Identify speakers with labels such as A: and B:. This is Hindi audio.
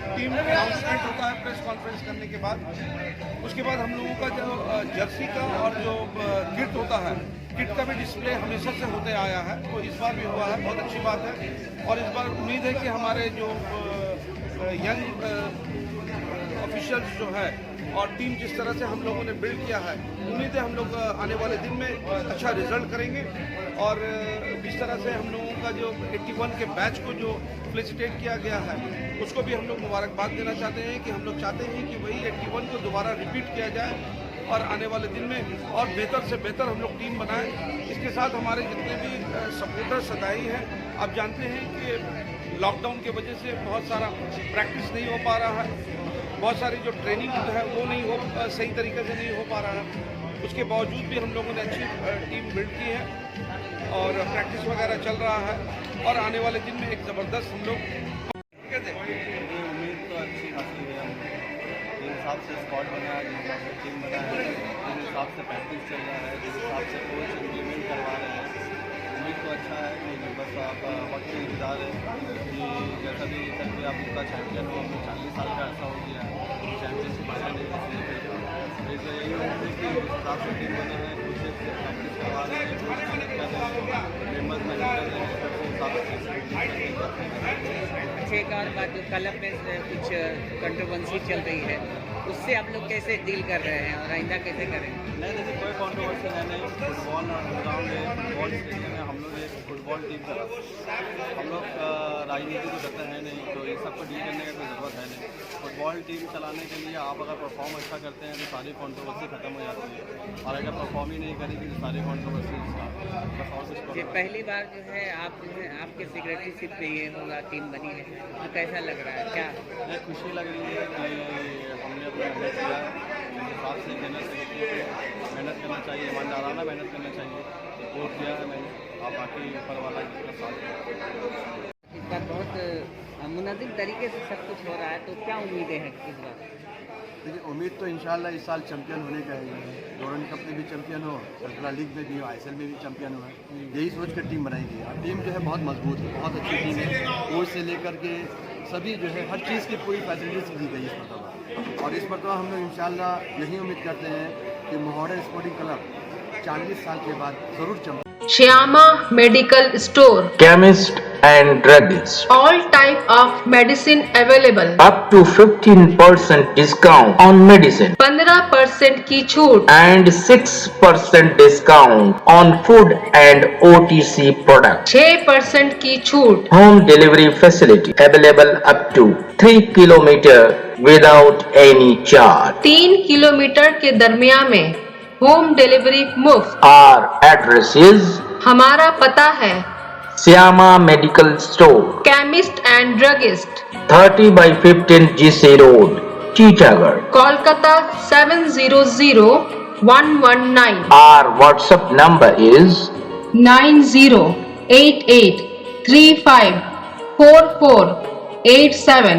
A: टीम अनाउंसमेंट होता है प्रेस कॉन्फ्रेंस करने के बाद। उसके बाद हम लोगों का जो जर्सी का और जो किट होता है, किट का भी डिस्प्ले हमेशा से होते आया है, तो इस बार भी हुआ है, बहुत अच्छी बात है। और इस बार उम्मीद है कि हमारे जो यंग ऑफिशियल्स जो है और टीम जिस तरह से हम लोगों ने बिल्ड किया है, उम्मीद है हम लोग आने वाले दिन में अच्छा रिजल्ट करेंगे। और जिस तरह से हम लोगों का जो 81 के बैच को जो फेलिसिटेट किया गया है, उसको भी हम लोग मुबारकबाद देना चाहते हैं कि हम लोग चाहते हैं कि वही 81 को दोबारा रिपीट किया जाए और आने वाले दिन में और बेहतर से बेहतर हम लोग टीम बनाएं। इसके साथ हमारे जितने भी सपोर्टर सदाई हैं, आप जानते हैं कि लॉकडाउन की वजह से बहुत सारा प्रैक्टिस नहीं हो पा रहा है, बहुत सारी जो ट्रेनिंग है वो नहीं हो सही तरीके से नहीं हो पा रहा है। उसके बावजूद भी हम लोगों ने अच्छी टीम बिल्ड की है और प्रैक्टिस वगैरह चल रहा है और आने वाले दिन में एक ज़बरदस्त हम लोग
B: उम्मीद तो अच्छी खासी है। जिस हिसाब से स्क्वाड बना है, जिस हिसाब से टीम बना है, जिस हिसाब से प्रैक्टिस चल रहा है, जिस हिसाब से कोच इम्प्लीमेंट करवा रहे हैं, उम्मीद तो अच्छा है कि बस आप वक्त का इंतजार है कि जैसा भी करके आप उनका चैम्पियन हो। 40 साल का ऐसा हो गया है, चैम्पियनशिप आया नहीं इसलिए तो यही उम्मीद है कि जिस हिसाब से टीम बना है, कुछ प्रैक्टिस करवा रहे हैं, मेम्बर्स मैनेज कर रहे हैं, उस हिसाब से
C: एक और बात, जो कल अपने कुछ कंट्रोवर्सी चल रही है, उससे आप लोग कैसे डील कर रहे हैं और आइंदा कैसे करें?
B: नहीं, देखिए कोई कॉन्ट्रोवर्सी है नहीं। फुटबॉल ग्राउंड है, फुटबॉल स्टेडियम है, हम लोग एक फुटबॉल टीम का हम लोग राजनीति तो करते हैं नहीं, तो ये सबको डील करने का कोई ज़रूरत है नहीं। फुटबॉल टीम चलाने के लिए आप अगर परफॉर्म अच्छा करते हैं तो सारी कॉन्ट्रोवर्सी ख़त्म हो जाती है, और अगर परफॉर्म ही नहीं करेगी तो सारी कॉन्ट्रोवर्सी बस और कुछ।
C: ये पहली बार जो है आप जो है आपके सेक्रेटरीशिप में ये होगा टीम बनी है, तो कैसा लग रहा है? क्या
B: एक खुशी लग रही है कि हमने अपना मेहनत किया, जिस हिसाब से मेहनत करना चाहिए, ईमानदाराना मेहनत करना चाहिए, वोट दिया है मैंने। आप बाकी ऊपर वाला जिसका साथ
C: इस बार बहुत मुनज़्ज़म तरीके से सब कुछ हो रहा है, तो क्या उम्मीदें हैं इस बार?
D: देखिए, उम्मीद तो इंशाल्लाह इस साल चैंपियन होने का है। डोरन कप में भी चैंपियन हो, सल्तरा लीग में भी हो, ISL में भी चैंपियन हो, यही सोच कर टीम बनाएगी। और टीम जो है बहुत मजबूत है, बहुत अच्छी टीम है। कोच से लेकर के सभी जो है हर चीज़ की पूरी फैसिलिटीज दी गई इस मरतबा। और इस मरतबा हम लोग इंशाल्लाह यही उम्मीद करते हैं कि मोहरा स्पोर्टिंग क्लब 40 साल के बाद ज़रूर champion.
E: Shyama Medical Store,
F: chemist and druggist.
E: all type of medicine available,
F: Up to 15% discount on medicine
E: 15% की छूट,
F: and 6% discount on food and OTC products.
E: 6% की छूट,
F: Home delivery facility available up to 3 kilometer without any charge.
E: 3 kilometre के दरमियान में होम डिलीवरी मुफ्त।
F: Our address is
E: हमारा पता है
F: Shyama Medical Store,
E: chemist and druggist,
F: 30/15 GC Road, Titagarh.
E: Kolkata 700119,
F: Our WhatsApp number is
E: 9088354487।